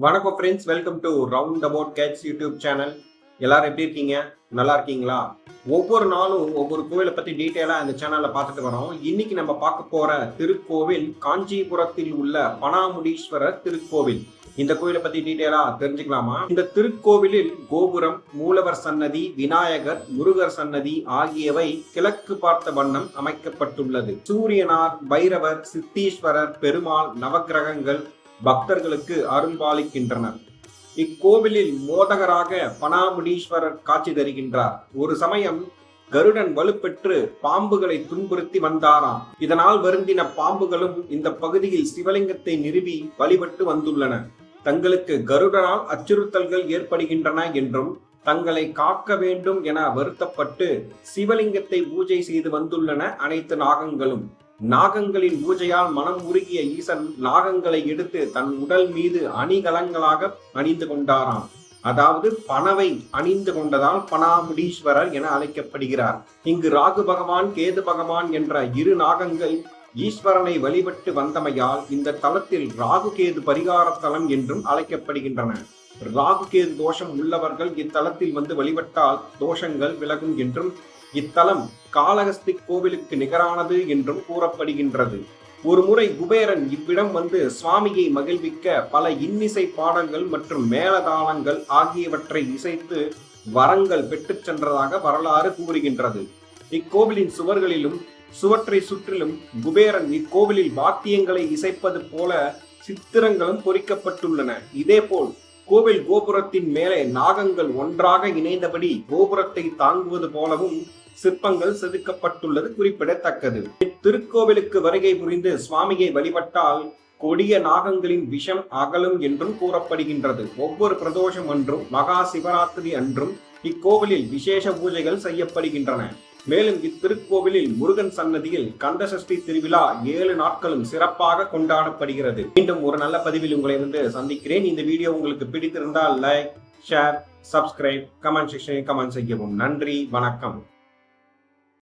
வணக்கம் friends, welcome to round about Gates YouTube channel. எல்லாரும் எப்படி இருக்கீங்க? நல்லா இருக்கீங்களா? ஒவ்வொரு நாளும் ஒவ்வொரு கோவிலை பத்தி டீட்டெயிலா இந்த சேனல்ல பார்த்துட்டு வரோம். இன்னைக்கு நம்ம பார்க்க போற திருக்கோவில் காஞ்சிபுரத்தில் உள்ள பணாமுடீஸ்வரர் திருக்கோவில். இந்த கோவிலை பத்தி டீட்டெயிலா தெரிஞ்சுக்கலாமா? இந்த திருக்கோவிலில் கோபுரம், மூலவர் சன்னதி, விநாயகர், முருகர் சன்னதி ஆகியவை கிழக்கு பார்த்த வண்ணம் அமைக்கப்பட்டுள்ளது. சூரியனார், பைரவர், சித்தீஸ்வரர், பெருமாள், நவக்கிரகங்கள் பக்தர்களுக்கு அருள்பாலிக்கின்றனர். இக்கோவிலில் மோதகராக பணாமுடீஸ்வரர் காட்சி தருகின்றார். ஒரு சமயம் கருடன் வலுப்பெற்று பாம்புகளை துன்புறுத்தி வந்தாராம். இதனால் வருந்தின பாம்புகளும் இந்த பகுதியில் சிவலிங்கத்தை நிறுவி வழிபட்டு வந்துள்ளன. தங்களுக்கு கருடனால் அச்சுறுத்தல்கள் ஏற்படுகின்றன என்றும் தங்களை காக்க வேண்டும் என வருத்தப்பட்டு சிவலிங்கத்தை பூஜை செய்து வந்துள்ளன அனைத்து நாகங்களும். நாகங்களின் பூஜையால் மனம் உருகிய ஈசன் நாகங்களை எடுத்து தன் உடல் மீது அணிகலங்களாக அணிந்து கொண்டாராம். அதாவது பணவை அணிந்து கொண்டதால் பணாமுடீஸ்வரர் என அழைக்கப்படுகிறார். இங்கு ராகு பகவான், கேது பகவான் என்ற இரு நாகங்கள் ஈஸ்வரனை வழிபட்டு வந்தமையால் இந்த தலத்தில் ராகு கேது பரிகார தலம் என்றும் அழைக்கப்படுகின்றன. ராகு கேது தோஷம் உள்ளவர்கள் இத்தலத்தில் வந்து வழிபட்டால் தோஷங்கள் விலகும் என்றும் இத்தலம் காளஹஸ்தி கோவிலுக்கு நிகரானது என்றும் கூறப்படுகின்றது. ஒரு முறை குபேரன் இவ்விடம் வந்து சுவாமியை மகிழ்விக்க பல இன்னிசை பாடல்கள் மற்றும் மேளதாளங்கள் ஆகியவற்றை இசைத்து வரங்கள் பெற்றுச் சென்றதாக வரலாறு கூறுகின்றது. இக்கோவிலின் சுவர்களிலும் சுவற்றை சுற்றிலும் குபேரன் இக்கோவிலில் வாத்தியங்களை இசைப்பது போல சித்திரங்களும் பொறிக்கப்பட்டுள்ளன. இதேபோல் கோவில் கோபுரத்தின் மேலே நாகங்கள் ஒன்றாக இணைந்தபடி கோபுரத்தை தாங்குவது போலவும் சிற்பங்கள் செதுக்கப்பட்டுள்ளது குறிப்பிடத்தக்கது. இத்திருக்கோவிலுக்கு வருகை புரிந்து சுவாமியை வழிபட்டால் கொடிய நாகங்களின் விஷம் அகலும் என்றும் கூறப்படுகின்றது. ஒவ்வொரு பிரதோஷம் அன்றும் மகா சிவராத்திரி அன்றும் இக்கோவிலில் விசேஷ பூஜைகள் செய்யப்படுகின்றன. மேலும் இத்திருக்கோவிலில் முருகன் சன்னதியில் கந்தசஷ்டி திருவிழா 7 நாட்களும் சிறப்பாக கொண்டாடப்படுகிறது. மீண்டும் ஒரு நல்ல பதிவில் உங்களை சந்திக்கிறேன். இந்த வீடியோ உங்களுக்கு பிடித்திருந்தால் லைக், ஷேர், சப்ஸ்கிரைப், கமெண்ட் செக்ஷனில் கமெண்ட் செய்யவும். நன்றி, வணக்கம்.